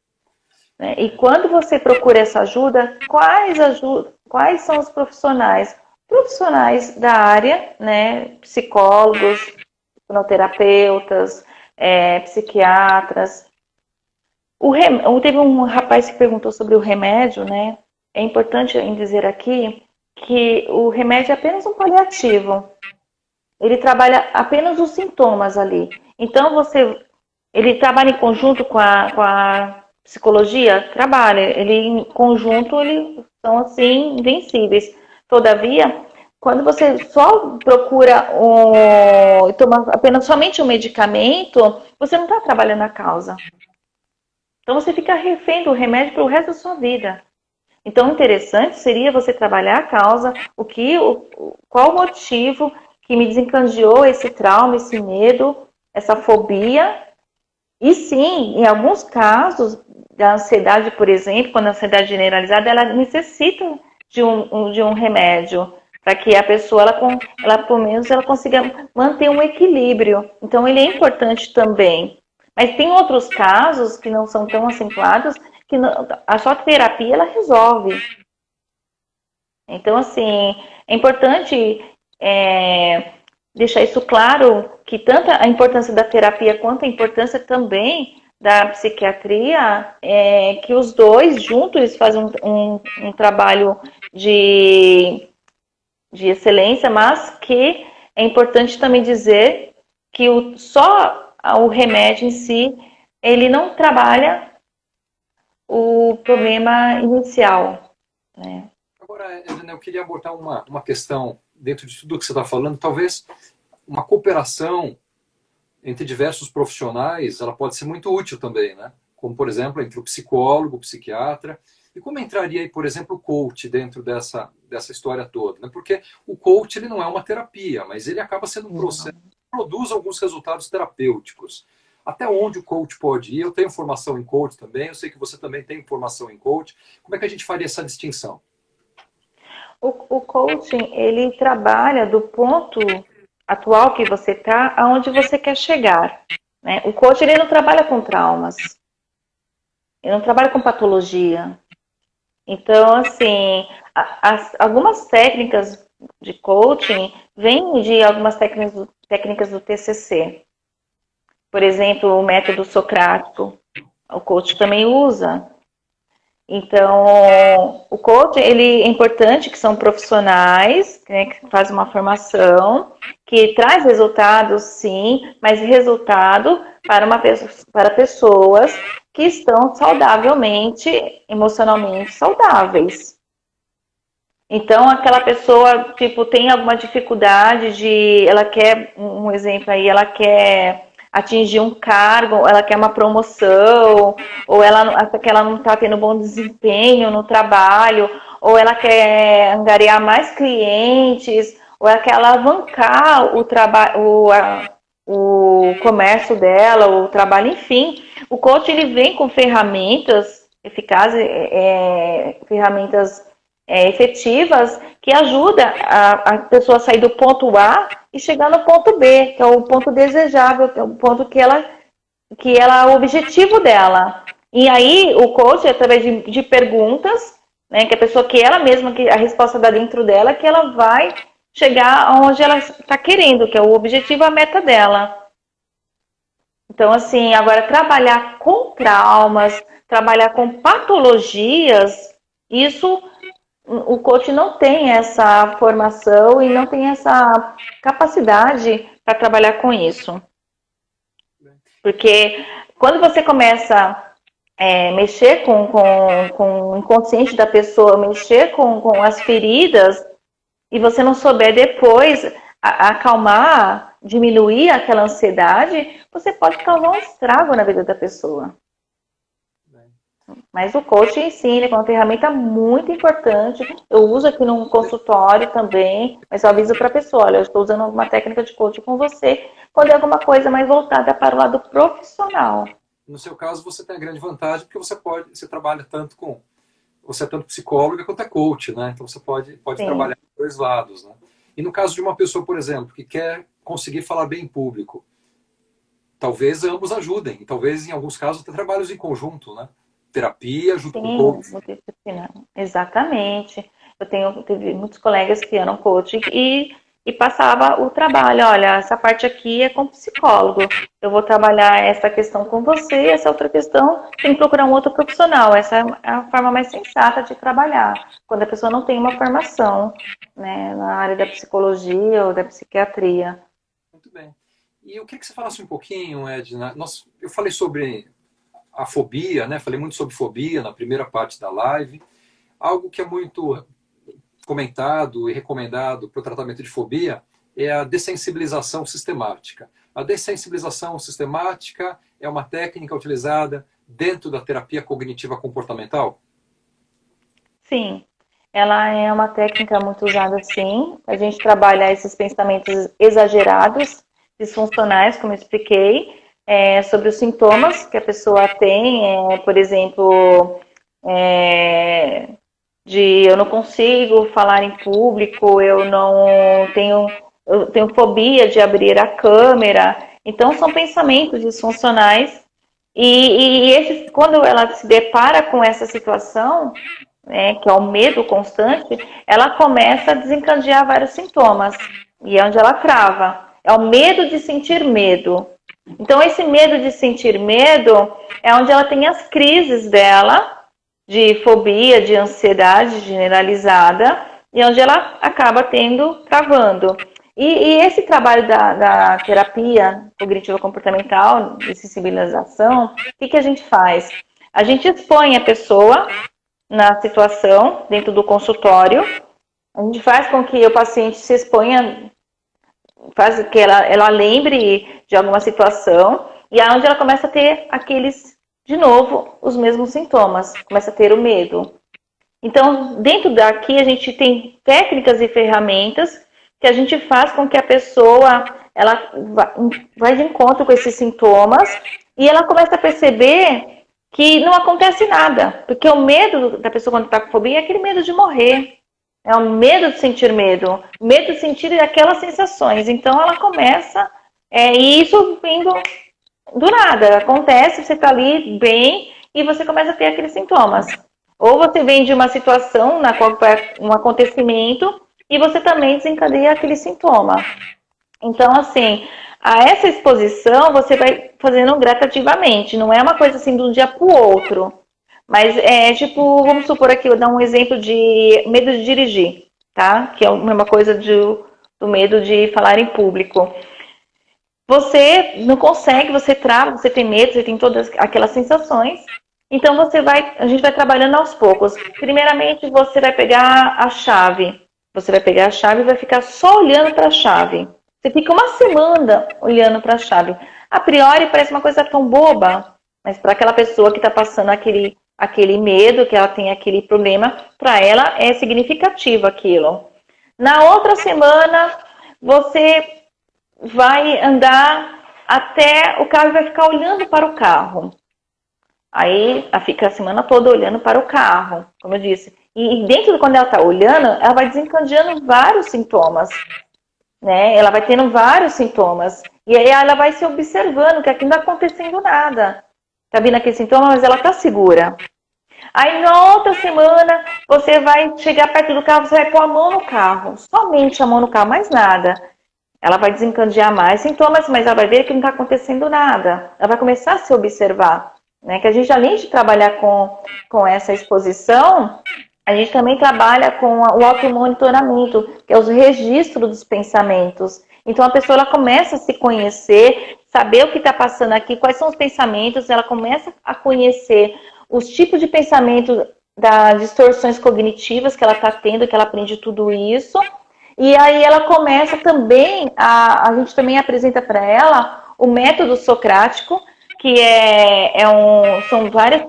E quando você procura essa ajuda, quais são os profissionais? Profissionais da área, né? Psicólogos, psicoterapeutas, psiquiatras. Teve um rapaz que perguntou sobre o remédio, né? É importante em dizer aqui que o remédio é apenas um paliativo. Ele trabalha apenas os sintomas ali. Então, ele trabalha em conjunto com a psicologia? Trabalha. Ele, em conjunto, eles são, assim, invencíveis. Todavia, quando você só procura toma apenas somente um medicamento, você não está trabalhando a causa. Então, você fica refém do remédio para o resto da sua vida. Então, o interessante seria você trabalhar a causa, qual o motivo que me desencadeou esse trauma, esse medo, essa fobia. E sim, em alguns casos da ansiedade, por exemplo, quando a ansiedade generalizada, ela necessita de um remédio para que a pessoa, pelo menos, ela consiga manter um equilíbrio. Então, ele é importante também. Mas tem outros casos que não são tão acentuados, que a só terapia, ela resolve. Então, assim, é importante deixar isso claro, que tanto a importância da terapia quanto a importância também da psiquiatria, que os dois juntos eles fazem um trabalho de excelência, mas que é importante também dizer que só o remédio em si, ele não trabalha o problema inicial, né? Agora, Edna, eu queria abordar uma questão dentro de tudo que você está falando. Talvez uma cooperação entre diversos profissionais, ela pode ser muito útil também, né? Como, por exemplo, entre o psicólogo, o psiquiatra. E como entraria aí, por exemplo, o coach dentro dessa história toda? Né? Porque o coach, ele não é uma terapia, mas ele acaba sendo um processo que produz alguns resultados terapêuticos. Até onde o coach pode ir? Eu tenho formação em coach também, eu sei que você também tem formação em coach. Como é que a gente faria essa distinção? O coaching, ele trabalha do ponto atual que você está, aonde você quer chegar, né? O coach, ele não trabalha com traumas, ele não trabalha com patologia. Então, assim, algumas técnicas de coaching vêm de algumas técnicas do TCC. Por exemplo, o método socrático. o coach também usa. Então, o coach, ele é importante, que são profissionais, né, que fazem uma formação, que traz resultados, sim, mas resultado para pessoas que estão saudavelmente, emocionalmente saudáveis. Então, aquela pessoa, tipo, tem alguma dificuldade ela quer, um exemplo aí, ela quer atingir um cargo, ela quer uma promoção, ou ela acha que ela não está tendo bom desempenho no trabalho, ou ela quer angariar mais clientes, ou ela quer alavancar o comércio dela, o trabalho, enfim. O coach, ele vem com ferramentas eficazes, ferramentas efetivas que ajuda a pessoa a sair do ponto A e chegar no ponto B, que é o ponto desejável, que é o ponto que ela é o objetivo dela. E aí o coach, através de perguntas, né, que a pessoa, que ela mesma, que a resposta dá dentro dela, que ela vai chegar onde ela está querendo, que é o objetivo, a meta dela. Então, assim, agora trabalhar com traumas, trabalhar com patologias, isso o coach não tem essa formação e não tem essa capacidade para trabalhar com isso. Porque quando você começa a mexer com o inconsciente da pessoa, mexer com as feridas, e você não souber depois acalmar, diminuir aquela ansiedade, você pode causar um estrago na vida da pessoa. Mas o coach em si, ele é uma ferramenta muito importante. Eu uso aqui num consultório também, mas eu aviso para a pessoa, olha, eu estou usando uma técnica de coaching com você, quando é alguma coisa mais voltada para o lado profissional. No seu caso, você tem a grande vantagem porque você trabalha tanto você é tanto psicóloga quanto é coach, né? Então você pode trabalhar dos dois lados, né? E no caso de uma pessoa, por exemplo, que quer conseguir falar bem em público, talvez ambos ajudem, talvez em alguns casos até trabalhos em conjunto, né? Terapia junto com o coach. Exatamente. Tive muitos colegas que eram coach e passava o trabalho, olha, essa parte aqui é com psicólogo, eu vou trabalhar essa questão com você, essa outra questão tem que procurar um outro profissional. Essa é a forma mais sensata de trabalhar, quando a pessoa não tem uma formação, né, na área da psicologia ou da psiquiatria. Muito bem. E eu queria que você falasse um pouquinho, Edna, eu falei sobre a fobia, né? Falei muito sobre fobia na primeira parte da live. Algo que é muito comentado e recomendado para o tratamento de fobia é a dessensibilização sistemática. A dessensibilização sistemática é uma técnica utilizada dentro da terapia cognitiva comportamental? Sim, ela é uma técnica muito usada, sim. A gente trabalha esses pensamentos exagerados, disfuncionais, como eu expliquei, sobre os sintomas que a pessoa tem, por exemplo, de eu não consigo falar em público, eu tenho fobia de abrir a câmera. Então, são pensamentos disfuncionais. E quando ela se depara com essa situação, que é o medo constante, ela começa a desencadear vários sintomas. E é onde ela trava. É o medo de sentir medo. Então, esse medo de sentir medo é onde ela tem as crises dela, de fobia, de ansiedade generalizada, e onde ela acaba travando. E esse trabalho da terapia cognitiva comportamental, de sensibilização, o que a gente faz? A gente expõe a pessoa na situação, dentro do consultório, a gente faz com que o paciente se exponha, faz que ela lembre de alguma situação, e é onde ela começa a ter de novo, os mesmos sintomas, começa a ter o medo. Então, dentro daqui, a gente tem técnicas e ferramentas que a gente faz com que a pessoa ela vai de encontro com esses sintomas e ela começa a perceber que não acontece nada. Porque o medo da pessoa quando está com fobia é aquele medo de morrer. É o medo de sentir medo. Medo de sentir aquelas sensações. Então, ela começa, e isso vindo do nada. Acontece, você está ali bem e você começa a ter aqueles sintomas. Ou você vem de uma situação na qual foi um acontecimento e você também desencadeia aquele sintoma. Então, assim, A essa exposição você vai fazendo gradativamente, não é uma coisa assim de um dia para o outro. Mas é tipo, vamos supor aqui, eu dar um exemplo de medo de dirigir, tá? Que é a mesma coisa do medo de falar em público. Você não consegue, você trava, você tem medo, você tem todas aquelas sensações. Então a gente vai trabalhando aos poucos. Primeiramente, você vai pegar a chave. Você vai pegar a chave e vai ficar só olhando para a chave. Você fica uma semana olhando para a chave. A priori parece uma coisa tão boba, mas para aquela pessoa que está passando aquele medo, que ela tem aquele problema, para ela é significativo aquilo. Na outra semana, você vai andar até o carro e vai ficar olhando para o carro. Aí ela fica a semana toda olhando para o carro, como eu disse. E dentro de quando ela está olhando, ela vai desencadeando vários sintomas, né? Ela vai tendo vários sintomas. E aí ela vai se observando que aqui não está acontecendo nada. Está vindo aquele sintoma, mas ela está segura. Aí na outra semana, você vai chegar perto do carro, você vai pôr a mão no carro. Somente a mão no carro, mais nada. Ela vai desencadear mais sintomas, mas ela vai ver que não está acontecendo nada. Ela vai começar a se observar. Né? Que a gente, além de trabalhar com essa exposição, a gente também trabalha com o automonitoramento, que é os registros dos pensamentos. Então, a pessoa ela começa a se conhecer, saber o que está passando aqui, quais são os pensamentos, ela começa a conhecer os tipos de pensamento das distorções cognitivas que ela está tendo, que ela aprende tudo isso. E aí ela começa também, a gente também apresenta para ela o método socrático, que são vários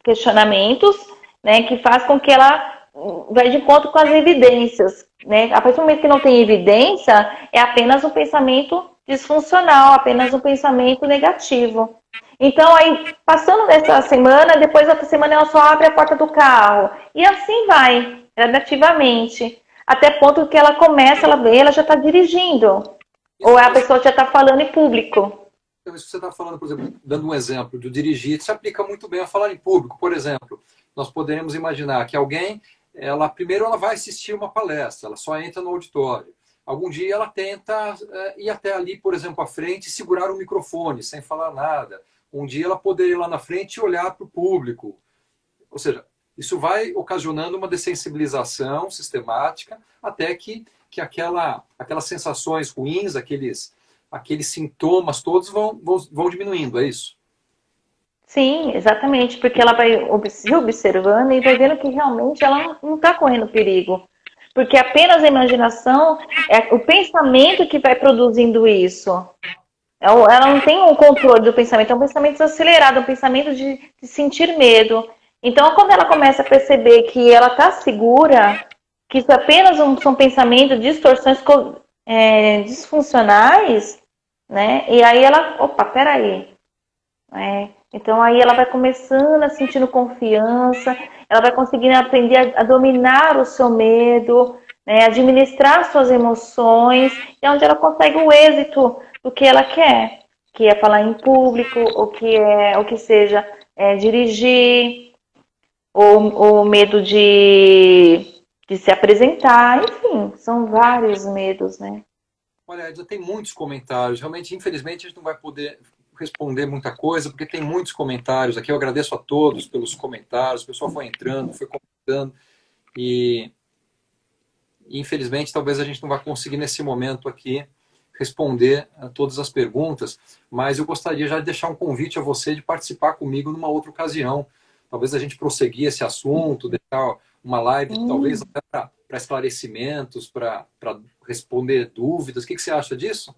questionamentos, né, que faz com que ela vai de encontro com as evidências. Né? A partir do momento que não tem evidência, é apenas um pensamento disfuncional, apenas um pensamento negativo. Então, aí, passando dessa semana, depois da outra semana ela só abre a porta do carro. E assim vai, gradativamente. Até ponto que ela começa, ela vê, ela já está dirigindo. Ou a pessoa já está falando em público. Então, isso que você está falando, por exemplo, dando um exemplo do dirigir, se aplica muito bem a falar em público. Por exemplo, nós poderemos imaginar que alguém, primeiro ela vai assistir uma palestra, ela só entra no auditório. Algum dia ela tenta ir até ali, por exemplo, à frente e segurar o microfone, sem falar nada. Um dia ela poderia ir lá na frente e olhar para o público. Ou seja, isso vai ocasionando uma dessensibilização sistemática até que aquelas sensações ruins, aqueles sintomas todos vão diminuindo, é isso? Sim, exatamente, porque ela vai se observando e vai vendo que realmente ela não está correndo perigo. Porque apenas a imaginação é o pensamento que vai produzindo isso. Ela não tem um controle do pensamento, é um pensamento desacelerado, é um pensamento de sentir medo. Então, quando ela começa a perceber que ela está segura, que isso apenas são pensamentos, distorções disfuncionais, né? E aí ela, opa, peraí. Então aí ela vai começando a sentindo confiança, ela vai conseguindo aprender a dominar o seu medo, né? Administrar suas emoções, e é onde ela consegue o êxito do que ela quer, que é falar em público, ou que seja dirigir, ou medo de se apresentar, enfim, são vários medos, né? Olha, Edna, tem muitos comentários. Realmente, infelizmente, a gente não vai poder responder muita coisa, porque tem muitos comentários aqui. Eu agradeço a todos pelos comentários. O pessoal foi entrando, foi comentando. E, infelizmente, talvez a gente não vá conseguir, nesse momento aqui, responder a todas as perguntas. Mas eu gostaria já de deixar um convite a você de participar comigo numa outra ocasião. Talvez a gente prosseguir esse assunto, deixar uma live, talvez até para esclarecimentos, para responder dúvidas. O que você acha disso?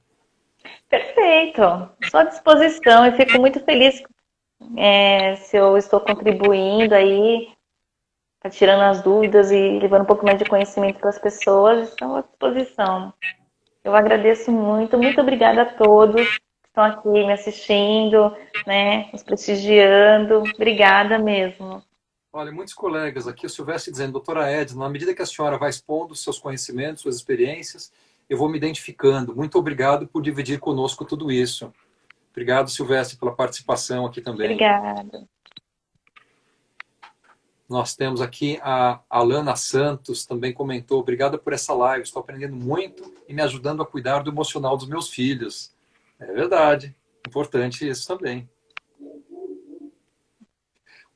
Perfeito, estou à disposição e fico muito feliz se eu estou contribuindo aí, tá tirando as dúvidas e levando um pouco mais de conhecimento para as pessoas. Estou à disposição. Eu agradeço muito, muito obrigada a todos que estão aqui me assistindo, né, nos prestigiando. Obrigada mesmo. Olha, muitos colegas aqui, o Silvestre dizendo, doutora Edna, na medida que a senhora vai expondo seus conhecimentos, suas experiências, eu vou me identificando. Muito obrigado por dividir conosco tudo isso. Obrigado, Silvestre, pela participação aqui também. Obrigada. Nós temos aqui a Alana Santos, também comentou, obrigada por essa live, estou aprendendo muito e me ajudando a cuidar do emocional dos meus filhos. É verdade. Importante isso também.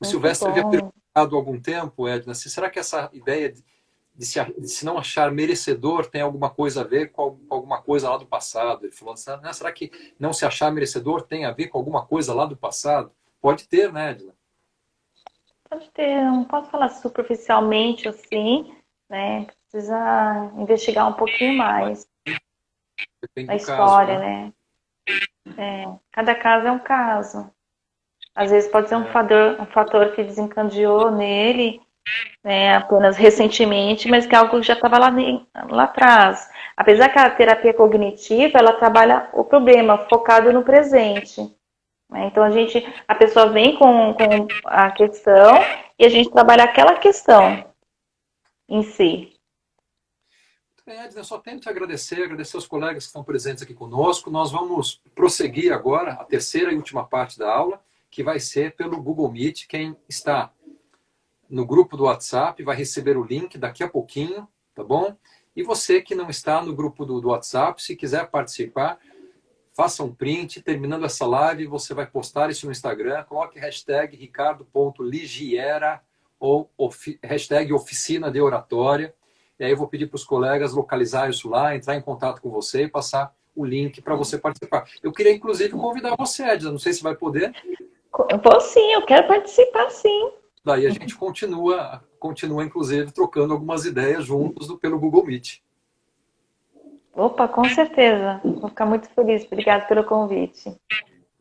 O Muito Silvestre havia bom. perguntado há algum tempo, Edna, será que essa ideia de se não achar merecedor tem alguma coisa a ver com alguma coisa lá do passado? Ele falou, será que não se achar merecedor tem a ver com alguma coisa lá do passado? Pode ter, né, Edna? Pode ter, não posso falar superficialmente assim, né? Precisa investigar um pouquinho Mas mais depende a do caso, história, né? né? Cada caso é um caso. Às vezes pode ser É, um fator que desencadeou nele, né, apenas recentemente, mas que é algo que já estava lá atrás. Apesar que a terapia cognitiva, ela trabalha o problema focado no presente. Né? Então a pessoa vem com a questão e a gente trabalha aquela questão em si. Edna, eu só tenho que agradecer aos colegas que estão presentes aqui conosco. Nós vamos prosseguir agora a terceira e última parte da aula, que vai ser pelo Google Meet. Quem está no grupo do WhatsApp vai receber o link daqui a pouquinho, tá bom? E você que não está no grupo do WhatsApp, se quiser participar, faça um print. Terminando essa live, você vai postar isso no Instagram, coloque hashtag ricardo.ligiera ou hashtag oficina de oratória. E aí eu vou pedir para os colegas localizar isso lá, entrar em contato com você e passar o link para você participar. Eu queria, inclusive, convidar você, Edna, não sei se vai poder. Vou sim, eu quero participar sim. Daí a gente continua inclusive, trocando algumas ideias juntos pelo Google Meet. Opa, com certeza. Vou ficar muito feliz. Obrigada pelo convite.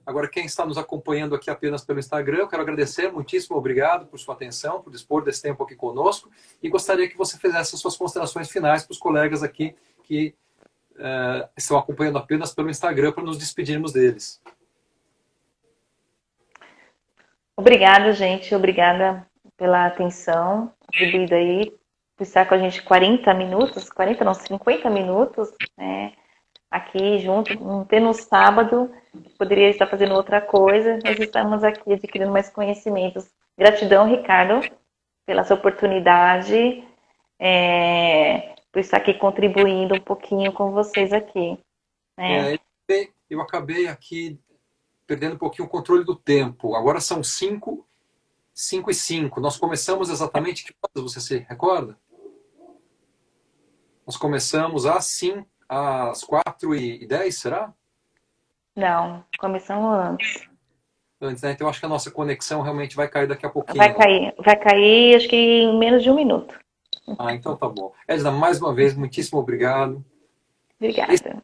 Agora, quem está nos acompanhando aqui apenas pelo Instagram, eu quero agradecer, muitíssimo obrigado por sua atenção, por dispor desse tempo aqui conosco, e gostaria que você fizesse as suas considerações finais para os colegas aqui que estão acompanhando apenas pelo Instagram, para nos despedirmos deles. Obrigada, gente. Obrigada pela atenção atribuída aí, por estar com a gente 40 minutos, 40 não, 50 minutos, né? Aqui junto, não ter no sábado, poderia estar fazendo outra coisa, mas estamos aqui adquirindo mais conhecimentos. Gratidão, Ricardo, pela sua oportunidade, por estar aqui contribuindo um pouquinho com vocês aqui. Né? Eu acabei aqui perdendo um pouquinho o controle do tempo. Agora são 5h05. Nós começamos exatamente que horas, você se recorda? Nós começamos às 4h10, será? Não, começamos antes. Antes, né? Então acho que a nossa conexão realmente vai cair daqui a pouquinho. Vai cair, acho que em menos de um minuto. Então tá bom. Edna, mais uma vez, muitíssimo obrigado. Obrigada.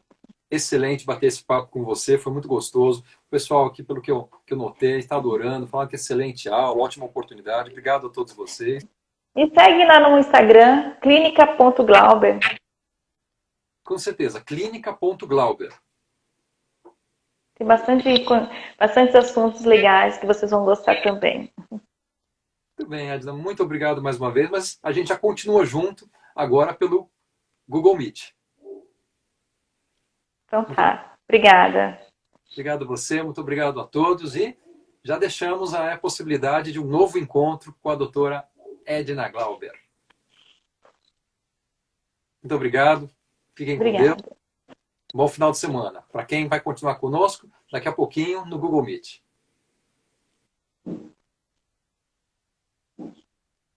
Excelente bater esse papo com você, foi muito gostoso. O pessoal aqui, pelo que eu notei, está adorando, falando que excelente aula, ótima oportunidade. Obrigado a todos vocês. E segue lá no Instagram, clínica.glauber. Com certeza, clínica.glauber. Tem bastante assuntos legais que vocês vão gostar também. Muito bem, Edna, muito obrigado mais uma vez, mas a gente já continua junto agora pelo Google Meet. Então tá, obrigada. Obrigado a você, muito obrigado a todos e já deixamos a possibilidade de um novo encontro com a doutora Edna Glauber. Muito obrigado, fiquem com Deus. Bom final de semana. Para quem vai continuar conosco, daqui a pouquinho no Google Meet.